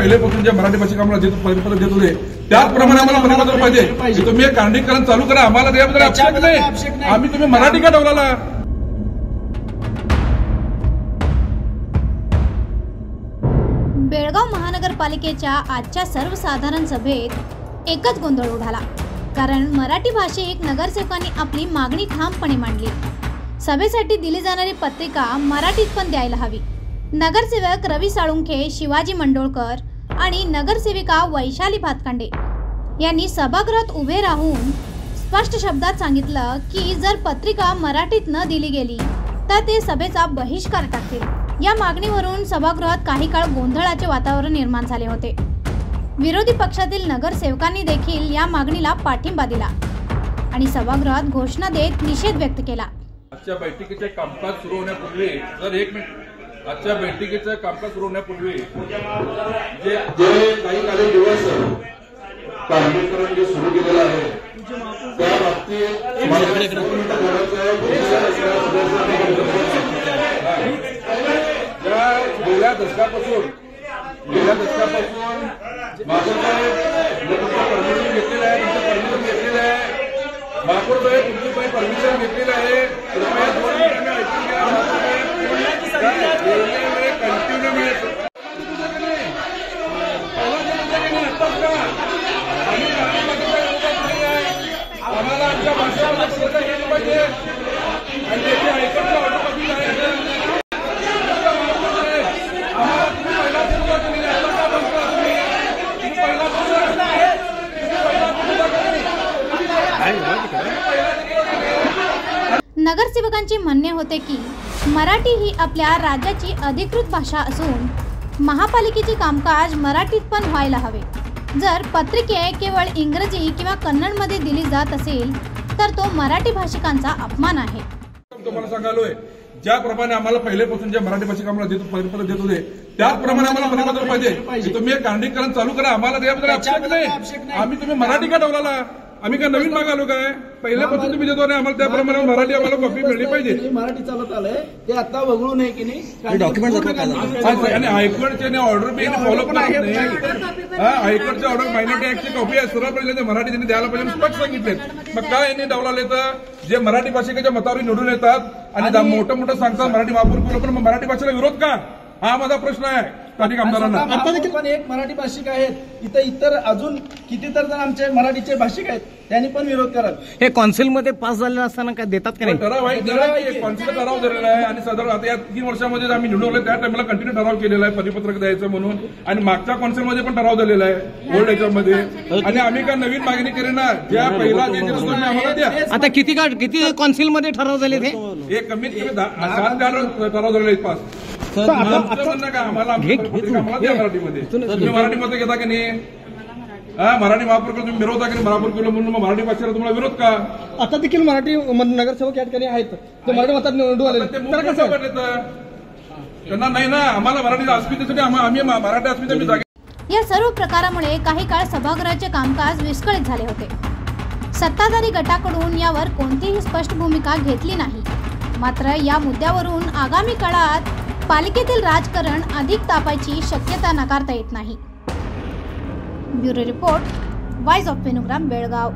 पहिलेपासून जे मराठी भाषिक आम्हाला परिपत्र देत होते त्याचप्रमाणे आम्हाला परिपत्र पाहिजे। तुम्ही एक कांडीकरण चालू करा, आम्हाला त्याबद्दल आक्षेप नाही। आम्ही तुम्ही मराठी का ठेवला? बेळगाव महानगरपालिकेच्या आजच्या सर्वसाधारण सभेत एकच गोंधळ उडाला, कारण मराठी भाषिक नगरसेवकांनी आपली मागणी ठामपणे मांडली। सभेसाठी दिली जाणारी पत्रिका मराठीत पण द्यायला हवी। नगरसेवक रवी साळुंखे, शिवाजी मंडोळकर आणि नगरसेविका वैशाली भातकांडे यांनी सभागृहात उभे राहून स्पष्ट शब्दात सांगितलं की जर पत्रिका मराठीत न दिली गेली तर ते सभेचा बहिष्कार टाकतील। या मागणीवरून सभागृहात काही काळ गोंधळाचे वातावरण निर्माण झाले होते। विरोधी पक्षातील नगरसेवकांनी देखील या मागणीला पाठिंबा दिला आणि सभागृहात घोषणा देत निषेध व्यक्त केला। आजच्या बैठकीचे कामकाज सुरू होण्यापूर्वी आजच्या बैठकीचं कामकाज सुरू होण्यापूर्वी जे काही दिवस कांडीकरण जे सुरू केलेलं आहे त्या बाबतीत गेल्या दशकापासून माझं परमिशन घेतलेलं आहे, तुमचं परमिशन घेतलेलं आहे, महापौर साहेब तुमची काही परमिशन घेतलेलं आहे। कृपया 2 मिनिटांनी ऐकून घ्या। आम्हाला आमच्या भाषेला घेतलं पाहिजे आणि त्याची ऐकत नगरसेवकांचे म्हणणे होते की मराठी ही आपल्या राज्याची अधिकृत भाषा असून महापालिकेचे कामकाज मराठीत पण व्हायला हवे। जर पत्रिका केवळ इंग्रजी किंवा कन्नडमध्ये दिली जात असेल तर तो मराठी भाषिकांचा अपमान आहे। तुम्हाला सांगालोय, ज्याप्रमाणे आम्हाला पहिलेपासून जे मराठी भाषिक आम्हाला परिपत्र देत होते त्याचप्रमाणे आम्हाला परिपत्र पाहिजे। तुम्ही एक कांडीकरण चालू करा, आम्हाला त्याबद्दल आक्षेप नाही। आम्ही तुम्ही मराठी का ठेवला? आम्ही काय नवीन मागालो काय? पहिल्यापासून तुम्ही देतो नाही, आम्हाला त्याप्रमाणे मराठी आम्हाला कॉपी मिळली पाहिजे। मराठी चालत आलंय ते आता वगळू नये की नाही डॉक्युमेंट आणि हायकोर्टचे ऑर्डर बी फॉलो पण आहे। हायकोर्टच्या ऑर्डर मायनॉरिटी ऍक्टची कॉपी आहे, सर्व पहिले मराठी त्यांनी द्यायला पाहिजे स्पष्ट सांगितलेत। मग काय यांनी डावलाले तर जे मराठी भाषिकाच्या मतावर निवडून येतात आणि मोठं सांगतात मराठी वापर करू, पण मराठी भाषेला विरोध का? हा माझा प्रश्न आहे स्थानिक आमदारांना। आता देखील पण एक मराठी भाषिक आहेत, इतर अजून कितीतर जण आमचे मराठीचे भाषिक आहेत, त्यांनी पण विरोध करत। हे कौन्सिलमध्ये पास झालेलं असताना काय देतात का नाही? ठराव आहे, कौन्सिल ठराव झालेला आहे आणि साधारण आता या 3 वर्षामध्ये आम्ही निवडवलं त्या टाइमला कंटिन्यू ठराव केलेला आहे परिपत्रक द्यायचं म्हणून, आणि मागच्या कौन्सिलमध्ये पण ठराव झालेला आहे ओल्ड याच्यामध्ये। आणि आम्ही काय नवीन मागणी केली ना, ज्या पहिला जे आम्हाला द्या। आता किती कौन्सिलमध्ये ठराव झाले ते? हे कमीत कमी 7 ठराव झालेले आहेत पास। आम्हाला मराठीमध्ये तुम्ही मराठीमध्ये घेता की नाही? मराठी महापौर तुम्ही मिरवता की नाही महापौर केलं म्हणून मराठी भाषेला तुम्हाला विरोध का? आता देखील मराठी नगरसेवक या ठिकाणी आहेत, ते मराठी मतात निवडून आले, त्यांना नाही ना, आम्हाला मराठी अस्मितेसाठी आम्ही मराठी अस्मिते जागे। या सर्व प्रकारामुळे काही काळ सभागृहाचे कामकाज विस्कळीत झाले होते। सत्ताधारी गटाकडून यावर कोणतीही स्पष्ट भूमिका घेतली नाही। मात्र या मुद्द्यावरून आगामी काळात पालिकेतील राजकारण अधिक तापायची शक्यता नाकारता येत नाही। ब्युरो रिपोर्ट, वॉइस ऑफ पेनुग्राम, बेळगाव।